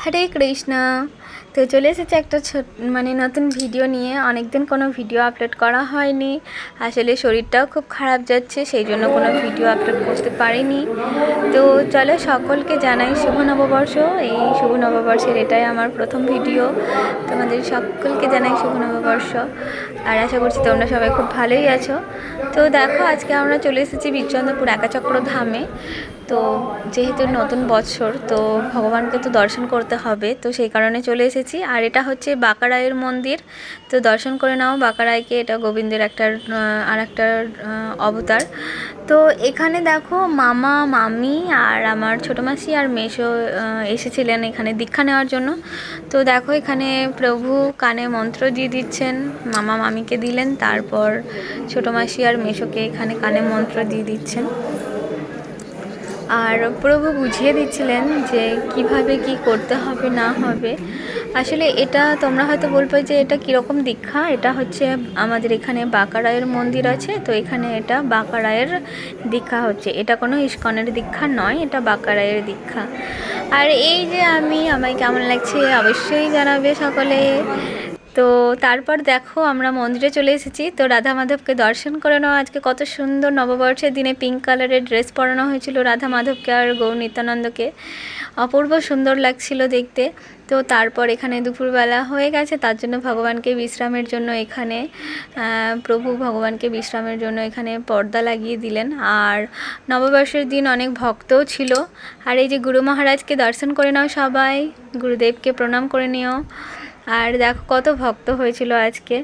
হরে কৃষ্ণ। তো চলে এসেছে একটা মানে নতুন ভিডিও নিয়ে। অনেক দিন কোনো ভিডিও আপলোড করা হয়নি, আসলে শরীরটাও খুব খারাপ যাচ্ছে, সেই জন্য কোনো ভিডিও আপলোড করতে পারিনি। তো চলো সকলকে জানাই শুভ নববর্ষ। এই শুভ নববর্ষের এটাই আমার প্রথম ভিডিও। তোমাদের সকলকে জানাই শুভ নববর্ষ, আর আশা করছি তোমরা সবাই খুব ভালোই আছো। তো দেখো, আজকে আমরা চলে এসেছি বীরচন্দ্রপুর একাচক্র ধামে। তো যেহেতু নতুন বছর, তো ভগবানকে তো দর্শন করতে হবে, তো সেই কারণে চলে এসেছি। আর এটা হচ্ছে বাঁকারায়ের মন্দির, তো দর্শন করে নাও বাঁকারায়কে। এটা গোবিন্দের একটা অবতার। তো এখানে দেখো মামা মামি আর আমার ছোটো মাসি আর মেসো এসেছিলেন এখানে দীক্ষা নেওয়ার জন্য। তো দেখো এখানে প্রভু কানে মন্ত্র দিয়ে দিচ্ছেন, মামা মামিকে দিলেন, তারপর ছোটো মাসি আর মেসোকে এখানে কানে মন্ত্র দিয়ে দিচ্ছেন। আর প্রভু বুঝিয়ে দিচ্ছিলেন যে কিভাবে কি করতে হবে না হবে। আসলে এটা তোমরা হয়তো বলবে যে এটা কীরকম দীক্ষা। এটা হচ্ছে আমাদের এখানে বাঁকারায়ের মন্দির আছে, তো এখানে এটা বাঁকারায়ের দীক্ষা হচ্ছে। এটা কোনো ইস্কনের দীক্ষা নয়, এটা বাঁকারায়ের দীক্ষা। আর এই যে আমায় কেমন লাগছে অবশ্যই জানাবে সকলে। তো তারপর দেখো আমরা মন্দিরে চলে এসেছি। তো রাধা মাধবকে দর্শন করে নেওয়া। আজকে কত সুন্দর নববর্ষের দিনে পিঙ্ক কালারের ড্রেস পরানো হয়েছিল রাধা মাধবকে আর গৌর নিত্যানন্দকে, অপূর্ব সুন্দর লাগছিল দেখতে। তো তারপর এখানে দুপুরবেলা হয়ে গেছে, তার জন্য ভগবানকে বিশ্রামের জন্য এখানে প্রভু ভগবানকে বিশ্রামের জন্য এখানে পর্দা লাগিয়ে দিলেন। আর নববর্ষের দিন অনেক ভক্তও ছিল। আর এই যে গুরু মহারাজকে দর্শন করে নাও সবাই, গুরুদেবকে প্রণাম করে নিও। আর দেখো কত ভক্ত হয়েছিল আজকে।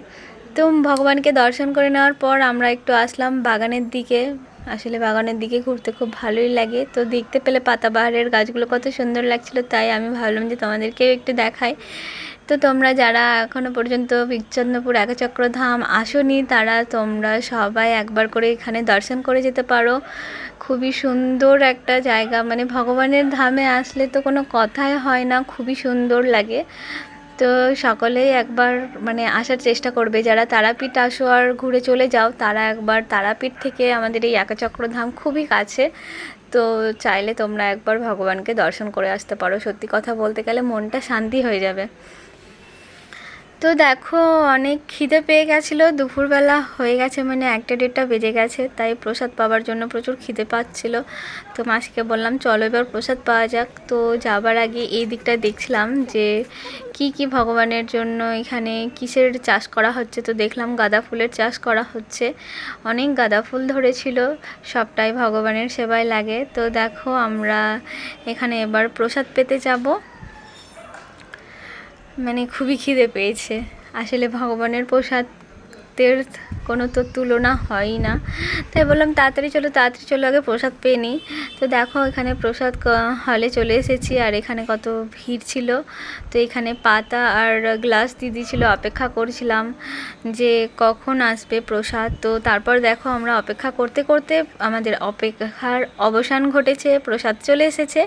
তো ভগবানকে দর্শন করে নেওয়ার পর আমরা একটু আসলাম বাগানের দিকে। আসলে বাগানের দিকে ঘুরতে খুব ভালোই লাগে। তো দেখতে পেলে পাতাবাহারের গাছগুলো কত সুন্দর লাগছিল, তাই আমি ভাবলাম যে তোমাদেরকেও একটু দেখাই। তো তোমরা যারা এখনও পর্যন্ত বীরচন্দ্রপুর একাচক্র ধাম আসোনি, তারা তোমরা সবাই একবার করে এখানে দর্শন করে যেতে পারো। খুবই সুন্দর একটা জায়গা, মানে ভগবানের ধামে আসলে তো কোনো কথাই হয় না, খুবই সুন্দর লাগে। তো সকলেই একবার মানে আসার চেষ্টা করবে। যারা তারাপীঠ আসো আর ঘুরে চলে যাও, তারা একবার তারাপীঠ থেকে আমাদের এই একাচক্র ধাম খুবই কাছে। তো চাইলে তোমরা একবার ভগবানকে দর্শন করে আসতে পারো। সত্যি কথা বলতে গেলে মনটা শান্তি হয়ে যাবে। তো দেখো অনেক খিদে পেয়ে গেছিলো, দুপুরবেলা হয়ে গেছে, মানে 1টা-1:30 বেজে গেছে, তাই প্রসাদ পাওয়ার জন্য প্রচুর খিদে পাচ্ছিল। তো মাসিকে বললাম চলো এবার প্রসাদ পাওয়া যাক। তো যাবার আগে এই দিকটা দেখছিলাম যে কি ভগবানের জন্য এখানে কিসের চাষ করা হচ্ছে। তো দেখলাম গাঁদা ফুলের চাষ করা হচ্ছে, অনেক গাঁদা ফুল ধরেছিল, সবটাই ভগবানের সেবায় লাগে। তো দেখো আমরা এখানে এবার প্রসাদ পেতে যাব। মানে খুবই খিদে পেয়েছে। আসলে ভগবানের প্রসাদের কোনো তো তুলনা হয়ই না, তাই বললাম তাড়াতাড়ি চলো আগে প্রসাদ পেয়ে নিই। তো দেখো এখানে প্রসাদ হলে চলে এসেছি, আর এখানে কত ভিড় ছিল। তো এখানে পাতা আর গ্লাস দিয়ে দিয়েছিল, অপেক্ষা করছিলাম যে কখন আসবে প্রসাদ। তো তারপর দেখো আমরা অপেক্ষা করতে করতে আমাদের অপেক্ষার অবসান ঘটেছে, প্রসাদ চলে এসেছে।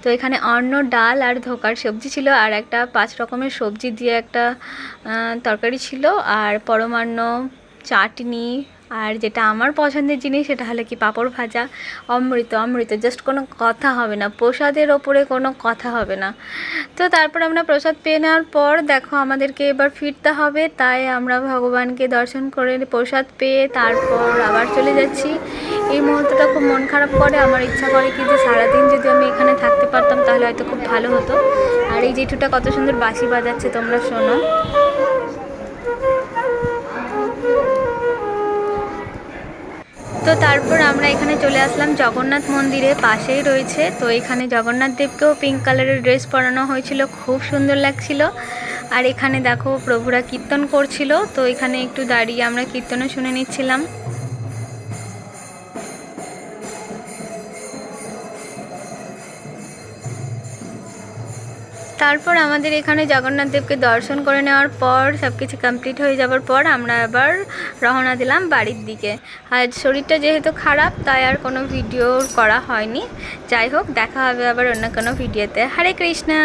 তো এখানে অন্ন, ডাল আর ধোকার সবজি ছিল, আর একটা 5 রকমের সবজি দিয়ে একটা তরকারি ছিল, আর পরমান্ন, চাটনি, আর যেটা আমার পছন্দের জিনিস সেটা হলো কি পাঁপড় ভাজা। অমৃত, জাস্ট কোনো কথা হবে না, প্রসাদের ওপরে কোনো কথা হবে না। তো তারপর আমরা প্রসাদ পেয়ে নেওয়ার পর দেখো আমাদেরকে এবার ফিরতে হবে, তাই আমরা ভগবানকে দর্শন করে প্রসাদ পেয়ে তারপর আবার চলে যাচ্ছি। এই মুহূর্তটা খুব মন খারাপ করে, আমার ইচ্ছা করে কি যে সারাদিন যদি আমি এখানে থাকতে পারতাম তাহলে হয়তো খুব ভালো হতো। আর এই জেঠুটা কত সুন্দর বাঁশি বাজাচ্ছে, তোমরা শোনো। তো তারপর আমরা এখানে চলে আসলাম জগন্নাথ মন্দিরে, পাশেই রয়েছে। তো এখানে জগন্নাথ দেবকেও পিঙ্ক কালারের ড্রেস পরানো হয়েছিল, খুব সুন্দর লাগছিল। আর এখানে দেখো প্রভুরা কীর্তন করছিল, তো এখানে একটু দাঁড়িয়ে আমরা কীর্তনও শুনে নিচ্ছিলাম। তারপর আমাদের এখানে জগন্নাথ দেবকে দর্শন করে নেওয়ার পর সব কিছু কমপ্লিট হয়ে যাওয়ার পর আমরা আবার রওনা দিলাম বাড়ির দিকে। আর শরীরটা যেহেতু খারাপ, তাই আর কোনো ভিডিও করা হয়নি। যাই হোক, দেখা হবে আবার অন্য কোনো ভিডিওতে। হরে কৃষ্ণা।